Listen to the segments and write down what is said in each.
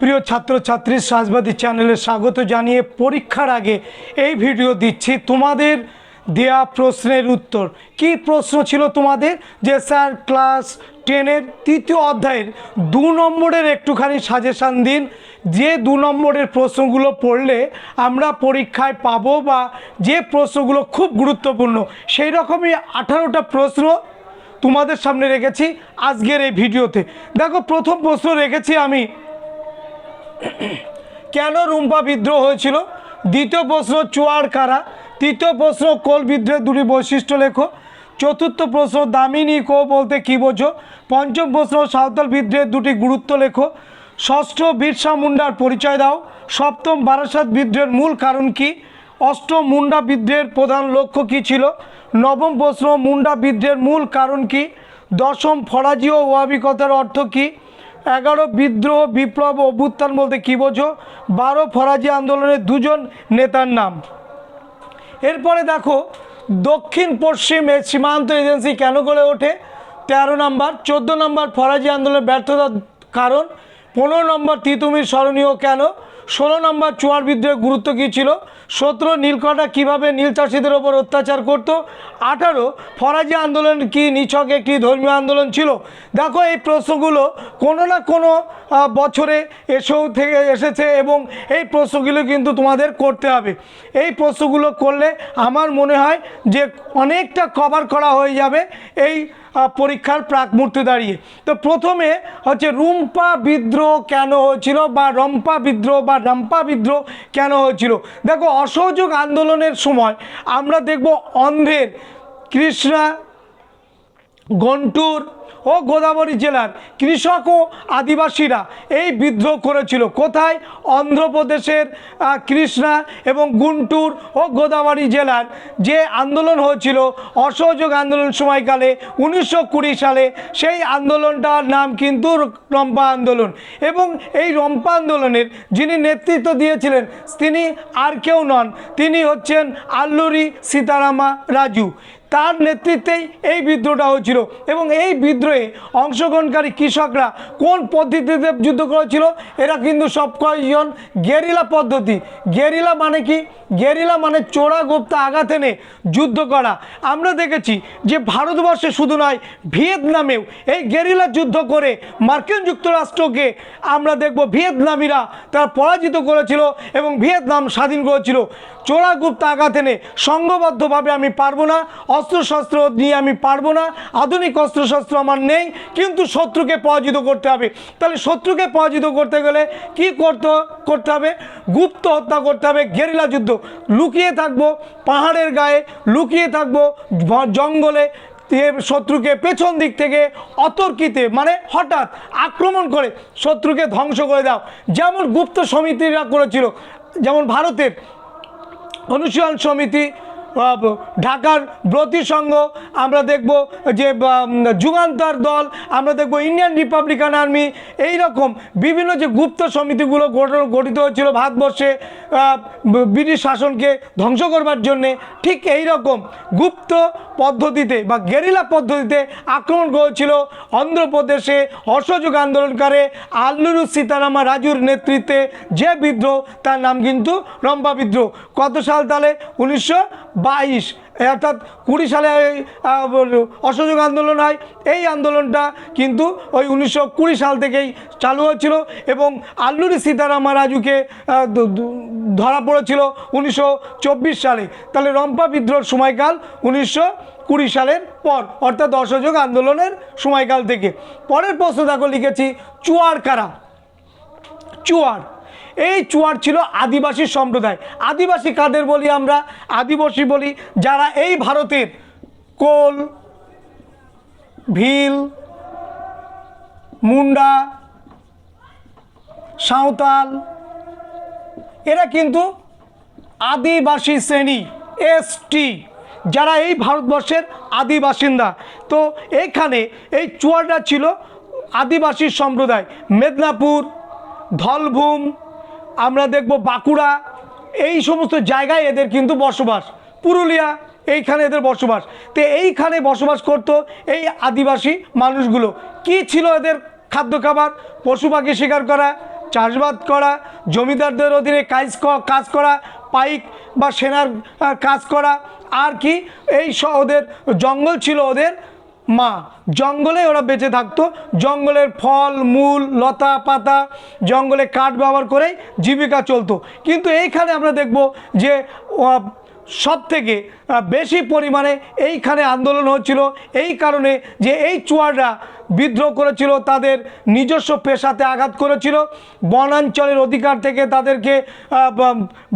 প্রিয় ছাত্রছাত্রী সাজবাদী চ্যানেলে স্বাগত জানিয়ে পরীক্ষার আগে এই ভিডিও দিচ্ছি তোমাদের দেয়া প্রশ্নের উত্তর। কি প্রশ্ন ছিল তোমাদের? যে স্যার ক্লাস 10-এর তৃতীয় অধ্যায়ের 2 নম্বরের একটুখানি সাজেশান দিন, যে 2 নম্বরের প্রশ্নগুলো পড়লে আমরা পরীক্ষায় পাবো বা যে প্রশ্নগুলো খুব গুরুত্বপূর্ণ, সেই রকমই 18টা প্রশ্ন তোমাদের সামনে রেখেছি আজকের এই ভিডিওতে। দেখো, প্রথম প্রশ্ন রেখেছি আমি, কেন রুম্পা বিদ্রোহ হয়েছিল? দ্বিতীয় প্রশ্ন, চুয়াড় কারা? তৃতীয় প্রশ্ন, কোল বিদ্রোহের দুটি বৈশিষ্ট্য লেখো। চতুর্থ প্রশ্ন, দামিনী কো বলতে কী বোঝো? পঞ্চম প্রশ্ন, সাঁওতাল বিদ্রোহের দুটি গুরুত্ব লেখো। ষষ্ঠ, বিরসা মুন্ডার পরিচয় দাও। সপ্তম, বারাসাত বিদ্রোহের মূল কারণ কী? অষ্টম, মুন্ডা বিদ্রোহের প্রধান লক্ষ্য কী ছিল? নবম প্রশ্ন, মুন্ডা বিদ্রোহের মূল কারণ কী? দশম, ফরাজি ও ওয়াহাবি কথার অর্থ কী? 11, বিদ্রোহ বিপ্লব অভ্যুত্থান বলতে কী বোঝো? 12, ফরাজি আন্দোলনের 2 জন নেতার নাম। এরপরে দেখো, দক্ষিণ পশ্চিম সীমান্ত এজেন্সি কেন গড়ে ওঠে? 13 নম্বর। 14 নম্বর, ফরাজি আন্দোলনের ব্যর্থতার কারণ। 15 নম্বর, তিতুমির স্মরণীয় কেন? 16 নম্বর, চুয়াড় বিদ্রোহের গুরুত্ব কী ছিল? 17, নীলকরটা কীভাবে নীল চাষিদের ওপর অত্যাচার করত? 18, ফরাজি আন্দোলন কি নিছক একটি ধর্মীয় আন্দোলন ছিল? দেখো, এই প্রশ্নগুলো কোনো না কোনো বছরে এসেছে এবং এই প্রশ্নগুলো কিন্তু তোমাদের করতে হবে। এই প্রশ্নগুলো করলে আমার মনে হয় যে অনেকটা কভার করা হয়ে যাবে এই পরীক্ষার প্রাক মুহূর্তে দাঁড়িয়ে। তো প্রথমে হচ্ছে রুম্পা বিদ্রোহ কেন হয়েছিল, বা রম্পা বিদ্রোহ বা রাম্পা বিদ্রোহ কেন হয়েছিল? দেখো, অসহযোগ আন্দোলনের সময় আমরা দেখব অন্ধ্রের কৃষ্ণা, গুন্টুর ও গোদাবরী জেলার কৃষক ও আদিবাসীরা এই বিদ্রোহ করেছিল। কোথায়? অন্ধ্রপ্রদেশের কৃষ্ণা এবং গুন্টুর ও গোদাবরী জেলার যে আন্দোলন হয়েছিল অসহযোগ আন্দোলন সময়কালে 1920 সালে, সেই আন্দোলনটার নাম কিন্তু রম্পা আন্দোলন। এবং এই রম্পা আন্দোলনের যিনি নেতৃত্ব দিয়েছিলেন তিনি আর কেউ নন, তিনি হচ্ছেন আল্লুরি সীতারামা রাজু। তার নেতৃত্বেই এই বিদ্রোহটা হয়েছিল। এবং এই বিদ্রোহে অংশগ্রহণকারী কৃষকরা কোন পদ্ধতিতে যুদ্ধ করেছিল? এরা কিন্তু সব কয়েকজন গেরিলা পদ্ধতি। গেরিলা মানে কি? গেরিলা মানে চোরা গোপ্তা আঘাত এনে যুদ্ধ করা। আমরা দেখেছি যে ভারতবর্ষে শুধু নয়, ভিয়েতনামেও এই গেরিলা যুদ্ধ করে মার্কিন যুক্তরাষ্ট্রকে আমরা দেখব ভিয়েতনামিরা তারা পরাজিত করেছিল এবং ভিয়েতনাম স্বাধীন করেছিল। চোরা গুপ্তা আঘাত এনে সংঘবদ্ধভাবে আমি পারবো না, অস্ত্রশস্ত্র নিয়ে আমি পারবো না, আধুনিক অস্ত্রশস্ত্র আমার নেই, কিন্তু শত্রুকে পরাজিত করতে হবে। তাহলে শত্রুকে পরাজিত করতে গেলে কি করতে হবে? গুপ্ত হত্যা করতে হবে, গেরিলা যুদ্ধ। লুকিয়ে থাকবো পাহাড়ের গায়ে, লুকিয়ে থাকবো জঙ্গলে, শত্রুকে পেছন দিক থেকে অতর্কিতে মানে হঠাৎ আক্রমণ করে শত্রুকে ধ্বংস করে দাও। যেমন গুপ্ত সমিতিরা করেছিল, যেমন ভারতের অনুশীলন সমিতি, ঢাকার ব্রতী সংঘ, আমরা দেখব যে যুগান্তর দল, আমরা দেখব ইন্ডিয়ান রিপাবলিকান আর্মি, এই রকম বিভিন্ন যে গুপ্ত সমিতিগুলো গঠিত হয়েছিল ভারতবর্ষে ব্রিটিশ শাসনকে ধ্বংস করবার জন্যে। ঠিক এই রকম গুপ্ত পদ্ধতিতে বা গেরিলা পদ্ধতিতে আক্রমণ করেছিল অন্ধ্রপ্রদেশে অসহযোগ আন্দোলনকারী আল্লুরি সীতারামা রাজুর নেতৃত্বে যে বিদ্রোহ, তার নাম কিন্তু রম্পা বিদ্রোহ। কত সাল তাহলে? 1922, অর্থাৎ 20 সালে অসহযোগ আন্দোলন হয়। এই আন্দোলনটা কিন্তু ওই 1920 সাল থেকেই চালু হয়েছিল এবং আল্লুরি সীতারামা রাজুকে ধরা পড়েছিল 1924 সালে। তাহলে রম্পা বিদ্রোহের সময়কাল 1920 সালের পর, অর্থাৎ অসহযোগ আন্দোলনের সময়কাল থেকে। পরের প্রশ্ন দেখো, লিখেছি চুয়াড় কারা? চুয়াড়, এই চুয়াড় ছিল আদিবাসী সম্প্রদায়। আদিবাসী কাদের বলি আমরা? আদিবাসী বলি যারা এই ভারতের কোল, ভিল, মুন্ডা, সাঁওতাল, এরা কিন্তু আদিবাসী শ্রেণী, এসটি, যারা এই ভারতবর্ষের আদি বাসিন্দা। তো এখানে এই চুয়াড়রা ছিল আদিবাসী সম্প্রদায়। মেদিনীপুর, ধলভূম, আমরা দেখব বাঁকুড়া, এই সমস্ত জায়গায় এদের কিন্তু বসবাস। পুরুলিয়া, এইখানে এদের বসবাস। তো এইখানে বসবাস করত এই আদিবাসী মানুষগুলো। কি ছিল এদের খাদ্য খাবার? পশু পাখি শিকার করা, চাষবাদ করা, জমিদারদের অধীনে কাজ করা, পাইক বা সেনার কাজ করা, আর কি এই ওদের জঙ্গল ছিল, ওদের মা, জঙ্গলে ওরা বেঁচে থাকতো, জঙ্গলের ফল মূল লতা পাতা, জঙ্গলে কাঠ ব্যবহার করেই জীবিকা চলতো। কিন্তু এইখানে আমরা দেখব যে সব থেকে বেশি পরিমাণে এইখানে আন্দোলন হচ্ছিল, এই কারণে যে এই চুয়াররা বিদ্রোহ করেছিল, তাদের নিজস্ব পেশাতে আঘাত করেছিল, বনাঞ্চলের অধিকার থেকে তাদেরকে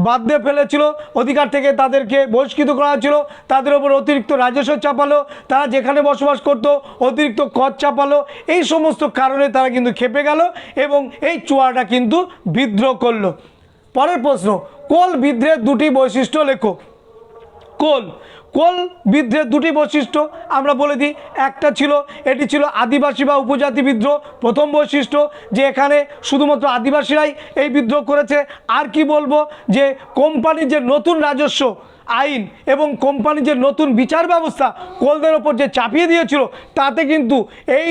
বাদ দিয়ে ফেলেছিল, অধিকার থেকে তাদেরকে বহিষ্কৃত করা হয়েছিল, তাদের ওপর অতিরিক্ত রাজস্ব চাপালো, তারা যেখানে বসবাস করতো অতিরিক্ত কর চাপালো, এই সমস্ত কারণে তারা কিন্তু খেপে গেল এবং এই চুয়াররা কিন্তু বিদ্রোহ করলো। পরের প্রশ্ন, কোল বিদ্রোহের দুটি বৈশিষ্ট্য লেখো। কোল বিদ্রোহের দুটি বৈশিষ্ট্য আমরা বলে দিই। একটা ছিল, এটি ছিল আদিবাসী বা উপজাতি বিদ্রোহ। প্রথম বৈশিষ্ট্য যে এখানে শুধুমাত্র আদিবাসীরাই এই বিদ্রোহ করেছে। আর কি বলবো, যে কোম্পানির যে নতুন রাজস্ব আইন এবং কোম্পানির যে নতুন বিচার ব্যবস্থা কোলদের ওপর যে চাপিয়ে দিয়েছিল, তাতে কিন্তু এই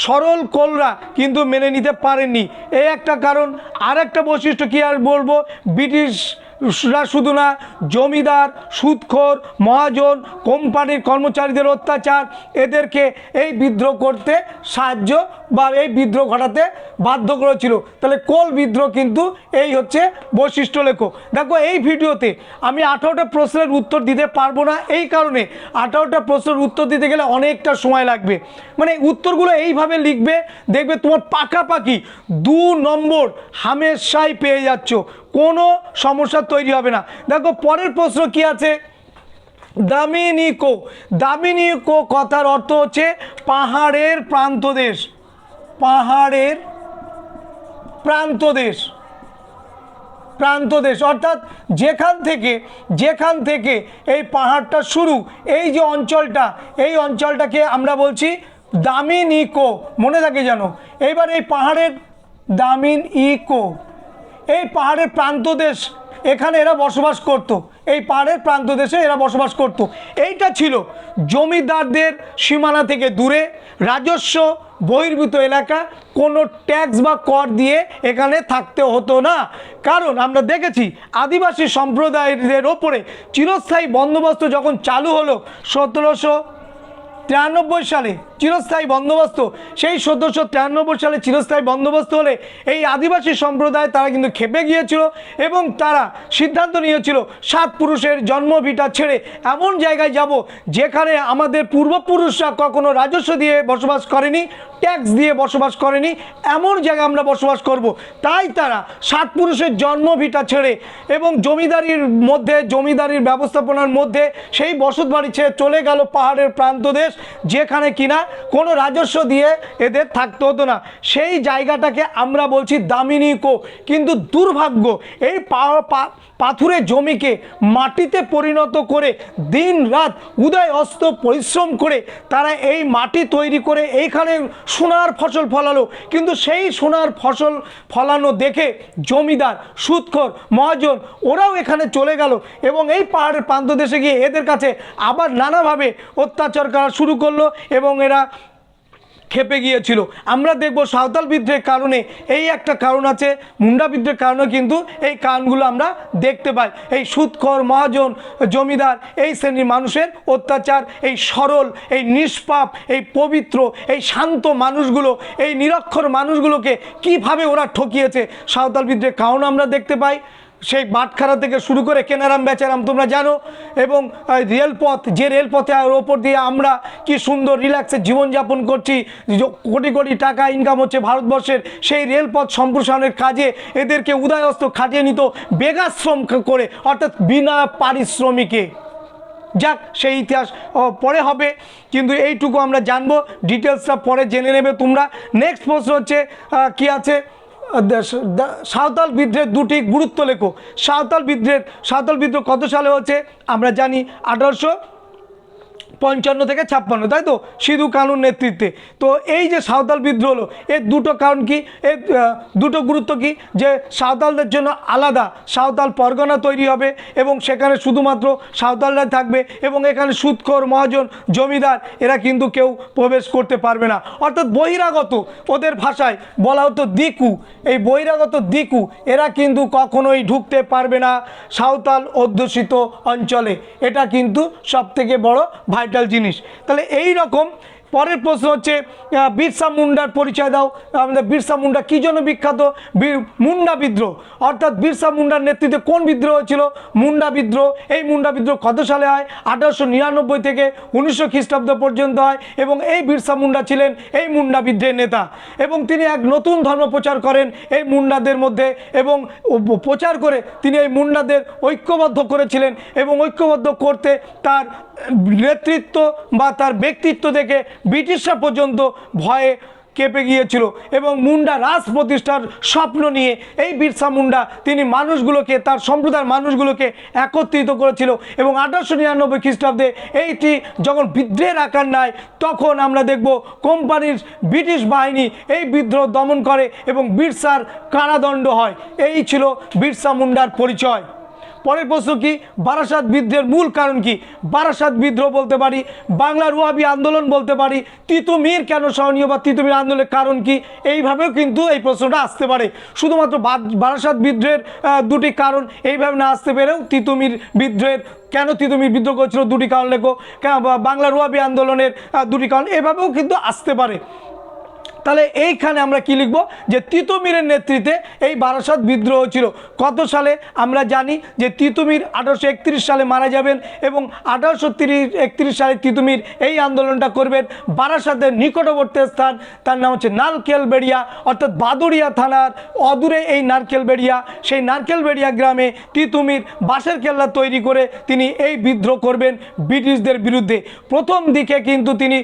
সরল কোলরা কিন্তু মেনে নিতে পারেননি, এই একটা কারণ। আর একটা বৈশিষ্ট্য কি আর বলবো, ব্রিটিশরা শুধু না, জমিদার, সুদখোর, মহাজন, কোম্পানির কর্মচারীদের অত্যাচার, এদেরকে এই বিদ্রোহ করতে সাহায্য বা এই বিদ্রোহ ঘটাতে বাধ্য করেছিল। তাহলে কোল বিদ্রোহ কিন্তু এই হচ্ছে বৈশিষ্ট্য লেখো। দেখো এই ভিডিওতে আমি 18টা প্রশ্নের উত্তর দিতে পারবো না, এই কারণে 18টা প্রশ্নের উত্তর দিতে গেলে অনেকটা সময় লাগবে। মানে উত্তরগুলো এইভাবে লিখবে, দেখবে তোমার পাকাপাকি 2 নম্বর হামেশাই পেয়ে যাচ্ছ, কোনো সমস্যা তৈরি হবে না। দেখো পরের প্রশ্ন কি আছে, দামিনিকো কথার অর্থ হচ্ছে পাহাড়ের প্রান্তদেশ, পাহাড়ের প্রান্তদেশ অর্থাৎ যেখান থেকে এই পাহাড়টা শুরু, এই যে অঞ্চলটা, এই অঞ্চলটাকে আমরা বলছি দামিনিকো, মনে থাকে যেন। এইবার এই পাহাড়ের দামিনিকো, এই পাহাড়ের প্রান্তদেশ, এখানে এরা বসবাস করত, এই পাহাড়ের প্রান্তদেশে এরা বসবাস করত। এইটা ছিল জমিদারদের সীমানা থেকে দূরে, রাজস্ব বহির্ভূত এলাকা, কোনো ট্যাক্স বা কর দিয়ে এখানে থাকতে হতো না। কারণ আমরা দেখেছি আদিবাসী সম্প্রদায়ের ওপরে চিরস্থায়ী বন্দোবস্ত যখন চালু হলো 1793 সালে, চিরস্থায়ী বন্দোবস্ত, সেই 1793 সালে চিরস্থায়ী বন্দোবস্ত হলে এই আদিবাসী সম্প্রদায় তারা কিন্তু খেপে গিয়েছিল এবং তারা সিদ্ধান্ত নিয়েছিল 7 পুরুষের জন্মভিটা ছেড়ে এমন জায়গায় যাব যেখানে আমাদের পূর্বপুরুষরা কখনো রাজস্ব দিয়ে বসবাস করেনি, ট্যাক্স দিয়ে বসবাস করেনি, এমন জায়গায় আমরা বসবাস করব। তাই তারা 7 পুরুষের জন্মভিটা ছেড়ে এবং জমিদারির ব্যবস্থাপনার মধ্যে সেই বসত বাড়ি ছেড়ে চলে গেল পাহাড়ের প্রান্তদেশ, যেখানে কিনা কোনো রাজস্ব দিয়ে এদের থাকতে হতো না। সেই জায়গাটাকে আমরা বলছি দামিনিকো। কিন্তু দুর্ভাগ্য, এই পাথুরে জমিকে মাটিতে পরিণত করে দিন রাত উদয় অস্ত পরিশ্রম করে তারা এই মাটি তৈরি করে এইখানে সোনার ফসল ফলালো। কিন্তু সেই সোনার ফসল ফলানো দেখে জমিদার, সুদখোর, মহাজন ওরাও এখানে চলে গেল এবং এই পাহাড়ের প্রান্তদেশে গিয়ে এদের কাছে আবার নানাভাবে অত্যাচার করা শুরু করলো এবং এরা খেপে গিয়েছিল। আমরা দেখব সাঁওতাল বিদ্রোহের কারণে এই একটা কারণ আছে, মুন্ডা বিদ্রোহের কারণে কিন্তু এই কারণগুলো আমরা দেখতে পাই। এই সুদখোর, মহাজন, জমিদার, এই শ্রেণীর মানুষের অত্যাচার, এই সরল, এই নিষ্পাপ, এই পবিত্র, এই শান্ত মানুষগুলো, এই নিরক্ষর মানুষগুলোকে কিভাবে ওরা ঠকিয়েছে, সাঁওতাল বিদ্রোহের কারণ আমরা দেখতে পাই। সেই বাটখারা থেকে শুরু করে কেনারাম বেচারাম তোমরা জানো, এবং রেলপথ, যে রেলপথের ওপর দিয়ে আমরা কি সুন্দর রিল্যাক্সে জীবনযাপন করছি, কোটি কোটি টাকা ইনকাম হচ্ছে ভারতবর্ষের, সেই রেলপথ সম্প্রসারণের কাজে এদেরকে উদয়স্ত খাটিয়ে নিত বেগাশ্রম করে, অর্থাৎ বিনা পারিশ্রমিকে। যাক, সেই ইতিহাস পরে হবে, কিন্তু এইটুকু আমরা জানবো, ডিটেলসটা পরে জেনে নেবে তোমরা। নেক্সট প্রশ্ন হচ্ছে কি আছে, সাঁওতাল বিদ্রোহের দুটি গুরুত্ব লেখো। সাঁওতাল বিদ্রোহ কত সালে হচ্ছে আমরা জানি, 55 থেকে 56, তাই তো, সিধু কানুর নেতৃত্বে। তো এই যে সাঁওতাল বিদ্রোহ হলো, এর দুটো কারণ কি, এর দুটো গুরুত্ব কি, যে সাঁওতালদের জন্য আলাদা সাঁওতাল পরগনা তৈরি হবে এবং সেখানে শুধুমাত্র সাঁওতালরা থাকবে এবং এখানে সুদখোর মহাজন জমিদার এরা কিন্তু কেউ প্রবেশ করতে পারবে না, অর্থাৎ বহিরাগত, ওদের ভাষায় বলা হতো দিকু, এই বহিরাগত দিকু এরা কিন্তু কখনোই ঢুকতে পারবে না সাঁওতাল অধ্যুষিত অঞ্চলে। এটা কিন্তু সবথেকে বড় ভাইটাল জিনিস। তাহলে এই রকম পরের প্রশ্ন হচ্ছে বিরসা মুন্ডার পরিচয় দাও। আমাদের বিরসা মুন্ডা কী জন্য বিখ্যাত? মুন্ডা বিদ্রোহ, অর্থাৎ বিরসা মুন্ডার নেতৃত্বে কোন বিদ্রোহ ছিল? মুন্ডা বিদ্রোহ। এই মুন্ডা বিদ্রোহ কত সালে হয়? 1899 থেকে 1900 খ্রিস্টাব্দ পর্যন্ত হয় এবং এই বিরসা মুন্ডা ছিলেন এই মুন্ডা বিদ্রোহের নেতা এবং তিনি এক নতুন ধর্ম প্রচার করেন এই মুন্ডাদের মধ্যে এবং প্রচার করে তিনি এই মুন্ডাদের ঐক্যবদ্ধ করেছিলেন এবং ঐক্যবদ্ধ করতে তার নেতৃত্ব বা তার ব্যক্তিত্ব দেখে ব্রিটিশরা পর্যন্ত ভয়ে কেঁপে গিয়েছিল এবং মুন্ডা রাজ প্রতিষ্ঠার স্বপ্ন নিয়ে এই বিরসা মুন্ডা তিনি মানুষগুলোকে, তার সম্প্রদায়ের মানুষগুলোকে একত্রিত করেছিল এবং 1899 খ্রিস্টাব্দে এইটি যখন বিদ্রোহের আকার নেয় তখন আমরা দেখব কোম্পানির ব্রিটিশ বাহিনী এই বিদ্রোহ দমন করে এবং বিরসার কারাদণ্ড হয়। এই ছিল বিরসা মুন্ডার পরিচয়। পরের প্রশ্ন কি? বারাসাত বিদ্রোহের মূল কারণ কি? বারাসাত বিদ্রোহ বলতে পারি, বাংলার ওয়াহাবি আন্দোলন বলতে পারি, তিতুমির কেন স্মরণীয় বা তিতুমির আন্দোলনের কারণ কি, এইভাবেও কিন্তু এই প্রশ্নটা আসতে পারে। শুধুমাত্র বারাসাত বিদ্রোহের দুটি কারণ এইভাবে না আসতে পেরেও তিতুমির বিদ্রোহের কেন তিতুমির বিদ্রোহ করেছিল দুটি কারণ লেখো, বাংলার ওয়াহাবি আন্দোলনের দুটি কারণ, এভাবেও কিন্তু আসতে পারে। তাহলে এইখানে আমরা কি লিখব? যে তিতুমিরের নেতৃত্বে এই বারাসাত বিদ্রোহ ছিল। কত সালে? আমরা জানি যে তিতুমির 1831 সালে মারা যাবেন এবং 1831 সালে তিতুমির এই আন্দোলনটা করবেন বারাসাতের নিকটবর্তী স্থান, তার নাম হচ্ছে নারকেলবেড়িয়া, অর্থাৎ বাদুড়িয়া থানার অদূরে এই নারকেলবেড়িয়া। সেই নারকেলবেড়িয়া গ্রামে তিতুমির বাঁশের কেল্লা তৈরি করে তিনি এই বিদ্রোহ করবেন ব্রিটিশদের বিরুদ্ধে। প্রথম দিকে কিন্তু তিনি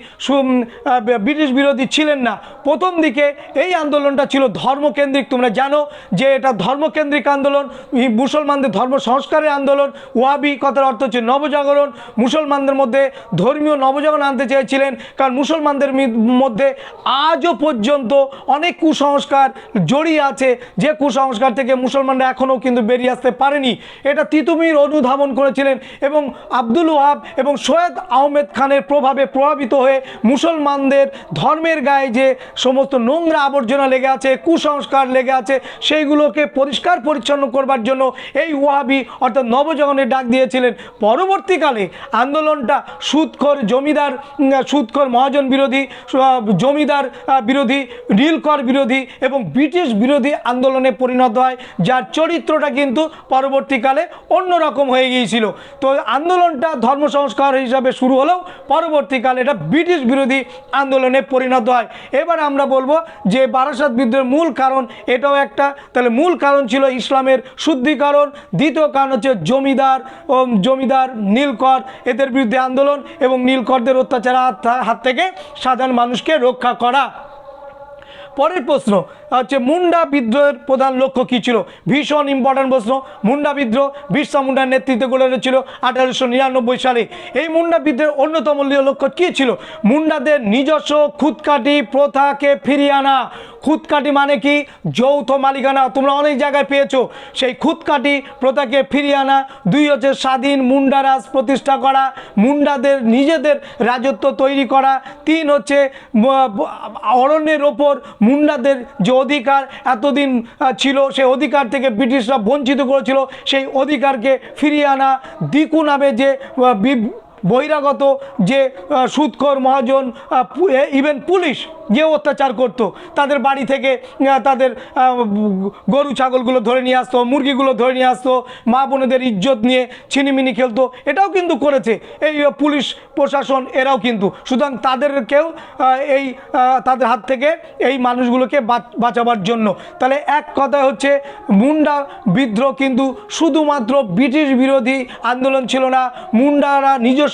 ব্রিটিশ বিরোধী ছিলেন না। প্রথম দিকে এই আন্দোলনটা ছিল ধর্মকেন্দ্রিক। তোমরা জানো যে এটা ধর্মকেন্দ্রিক আন্দোলন, মুসলমানদের ধর্ম সংস্কারের আন্দোলন। ওয়াহাবি কথার অর্থ হচ্ছে নবজাগরণ, মুসলমানদের মধ্যে ধর্মীয় নবজাগরণ আনতে চেয়েছিলেন, কারণ মুসলমানদের মধ্যে আজও পর্যন্ত অনেক কুসংস্কার জড়িয়ে আছে, যে কুসংস্কার থেকে মুসলমানরা এখনও কিন্তু বেরিয়ে আসতে পারেনি। এটা তিতুমির অনুধাবন করেছিলেন এবং আব্দুল ওয়াহাব এবং সৈয়দ আহমেদ খানের প্রভাবে প্রভাবিত হয়ে মুসলমানদের ধর্মের গায়ে যে সমস্ত নোংরা আবর্জনা লেগে আছে, কুসংস্কার লেগে আছে, সেইগুলোকে পরিষ্কার পরিচ্ছন্ন করবার জন্য এই ওয়াহাবি অর্থাৎ নবজাগরণের ডাক দিয়েছিলেন। পরবর্তীকালে আন্দোলনটা সুদখোর জমিদার, সুদখোর মহাজন বিরোধী, জমিদার বিরোধী, নীলকর বিরোধী এবং ব্রিটিশ বিরোধী আন্দোলনে পরিণত হয়, যার চরিত্রটা কিন্তু পরবর্তীকালে অন্যরকম হয়ে গিয়েছিল। তো আন্দোলনটা ধর্ম সংস্কার হিসাবে শুরু হলেও পরবর্তীকালে এটা ব্রিটিশ বিরোধী আন্দোলনে পরিণত হয়। এবার আমরা বলবো যে বারাসাত বিদ্রোহের মূল কারণ এটাও একটা। তাহলে মূল কারণ ছিল ইসলামের শুদ্ধিকরণ, দ্বিতীয় কারণ হচ্ছে জমিদার নীলকর এদের বিরুদ্ধে আন্দোলন এবং নীলকরদের অত্যাচার হাত থেকে সাধারণ মানুষকে রক্ষা করা। পরের প্রশ্ন হচ্ছে মুন্ডা বিদ্রোহের প্রধান লক্ষ্য কী ছিল? ভীষণ ইম্পর্ট্যান্ট প্রশ্ন। মুন্ডা বিদ্রোহ বিরসা মুন্ডার নেতৃত্বে গড়ে উঠেছিল 1899 সালে। এই মুন্ডা বিদ্রোহের অন্যতম লক্ষ্য কী ছিল? মুন্ডাদের নিজস্ব খুদকাটি প্রথাকে ফিরিয়ে আনা। খুদকাটি মানে কি? যৌথ মালিকানা। তোমরা অনেক জায়গায় পেয়েছো। সেই খুদকাটি প্রথাকে ফিরিয়ে আনা। দুই হচ্ছে স্বাধীন মুন্ডা রাজ প্রতিষ্ঠা করা, মুন্ডাদের নিজেদের রাজত্ব তৈরি করা। তিন হচ্ছে অরণ্যের ওপর মুন্ডাদের যে অধিকার এতদিন ছিল সেই অধিকার থেকে ব্রিটিশরা বঞ্চিত করেছিল, সেই অধিকারকে ফিরিয়ে আনা। দিকু নামে যে বহিরাগত যে সুদখোর মহাজন, ইভেন পুলিশ যে অত্যাচার করত, তাদের বাড়ি থেকে তাদের গরু ছাগলগুলো ধরে নিয়ে আসতো, মুরগিগুলো ধরে নিয়ে আসতো, মা বোনেদের ইজ্জত নিয়ে ছিনিমিনি খেলতো, এটাও কিন্তু করেছে এই পুলিশ প্রশাসন, এরাও কিন্তু। সুতরাং তাদেরকেও তাদের হাত থেকে এই মানুষগুলোকে বাঁচাবার জন্য। তাহলে এক কথায় হচ্ছে মুন্ডা বিদ্রোহ কিন্তু শুধুমাত্র ব্রিটিশ বিরোধী আন্দোলন ছিল না, মুন্ডারা নিজস্ব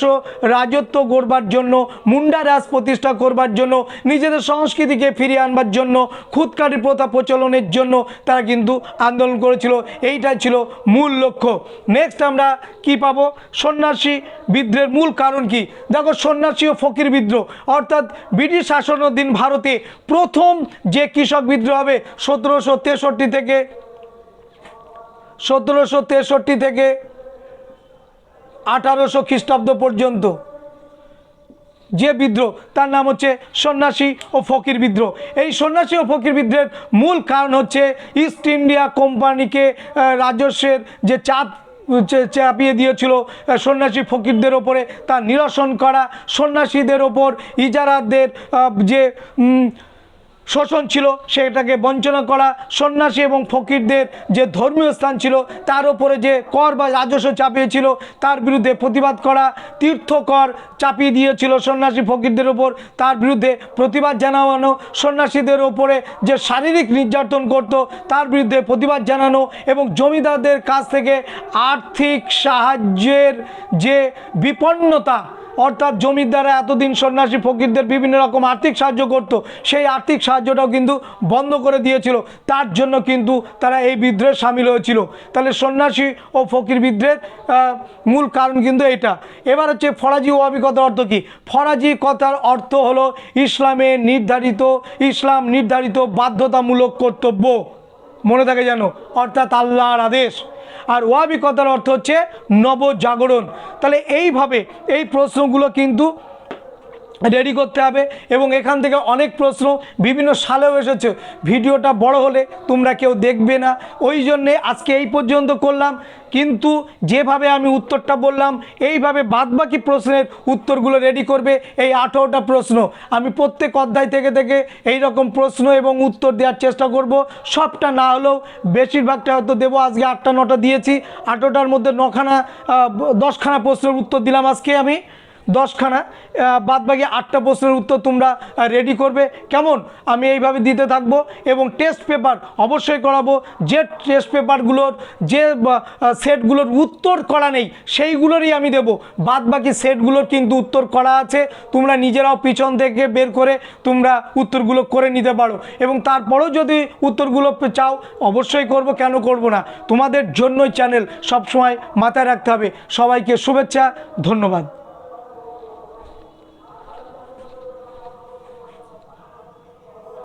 রাজত্ব গড়বার জন্য, মুন্ডা রাজ প্রতিষ্ঠা করবার জন্য, নিজেদের সংস্কৃতিকে ফিরিয়ে আনবার জন্য, খুদকাটি প্রথা প্রচলনের জন্য তারা কিন্তু আন্দোলন করেছিল। এইটাই ছিল মূল লক্ষ্য। নেক্সট আমরা কি পাবো? সন্ন্যাসী বিদ্রোহের মূল কারণ কি? দেখো, সন্ন্যাসী ও ফকির বিদ্রোহ অর্থাৎ ব্রিটিশ শাসনাধীন ভারতে প্রথম যে কৃষক বিদ্রোহ হবে 1763 থেকে 1800 খ্রিস্টাব্দ পর্যন্ত যে বিদ্রোহ, তার নাম হচ্ছে সন্ন্যাসী ও ফকির বিদ্রোহ। এই সন্ন্যাসী ও ফকির বিদ্রোহের মূল কারণ হচ্ছে ইস্ট ইন্ডিয়া কোম্পানিকে রাজস্বের যে চাপ চাপিয়ে দিয়েছিল সন্ন্যাসী ফকিরদের ওপরে, তা নিরসন করা, সন্ন্যাসীদের ওপর ইজারাদের যে শোষণ ছিল সেটাকে বঞ্চনা করা, সন্ন্যাসী এবং ফকিরদের যে ধর্মীয় স্থান ছিল তার উপরে যে কর বা রাজস্ব চাপিয়েছিল তার বিরুদ্ধে প্রতিবাদ করা, তীর্থকর চাপিয়ে দিয়েছিল সন্ন্যাসী ফকিরদের ওপর, তার বিরুদ্ধে প্রতিবাদ জানানো, সন্ন্যাসীদের ওপরে যে শারীরিক নির্যাতন করত তার বিরুদ্ধে প্রতিবাদ জানানো, এবং জমিদারদের কাছ থেকে আর্থিক সাহায্যের যে বিপন্নতা, অর্থাৎ জমিদাররা এতদিন সন্ন্যাসী ফকিরদের বিভিন্ন রকম আর্থিক সাহায্য করত, সেই আর্থিক সাহায্যটাও কিন্তু বন্ধ করে দিয়েছিল। তার জন্য কিন্তু তারা এই বিদ্রোহে সামিল হয়েছিল। তাহলে সন্ন্যাসী ও ফকির বিদ্রোহের মূল কারণ কিন্তু এটা। এবার হচ্ছে ফরাজি ওয়াহাবি কথার অর্থ কী? ফরাজি কথার অর্থ হলো ইসলাম নির্ধারিত বাধ্যতামূলক কর্তব্য, মনে থাকে যেন, অর্থাৎ আল্লাহর আদেশ। আর ওয়াহাবি কথার অর্থ হচ্ছে নবজাগরণ। তাহলে এইভাবে এই প্রশ্নগুলো কিন্তু রেডি করতে হবে, এবং এখান থেকে অনেক প্রশ্ন বিভিন্ন সালেও এসেছে। ভিডিওটা বড় হলে তোমরা কেউ দেখবে না, ওই জন্যে আজকে এই পর্যন্ত করলাম। কিন্তু যেভাবে আমি উত্তরটা বললাম এইভাবে বাদবাকি প্রশ্নের উত্তরগুলো রেডি করবে। এই 18টা প্রশ্ন আমি প্রত্যেক অধ্যায় থেকে এই রকম প্রশ্ন এবং উত্তর দেওয়ার চেষ্টা করব। সবটা না হলেও বেশিরভাগটা হয়তো দেবো। আজকে 8টা 9টা দিয়েছি, 18টার মধ্যে 10খানা প্রশ্নের উত্তর দিলাম আজকে আমি, 10খানা, বাদবাকি 8টা প্রশ্নের উত্তর তোমরা রেডি করবে। কেমন? আমি এইভাবে দিতে থাকবো, এবং টেস্ট পেপার অবশ্যই করাবো। যে টেস্ট পেপারগুলোর যে সেটগুলোর উত্তর করা নেই সেইগুলোরই আমি দেবো, বাদবাকি সেটগুলোর কিন্তু উত্তর করা আছে। তোমরা নিজেরাও পিছন থেকে বের করে তোমরা উত্তরগুলো করে নিতে পারো, এবং তারপরেও যদি উত্তরগুলো চাও অবশ্যই করব, কেন করব না। তোমাদের জন্যই চ্যানেল, সবসময় মাথায় রাখতে হবে। সবাইকে শুভেচ্ছা, ধন্যবাদ।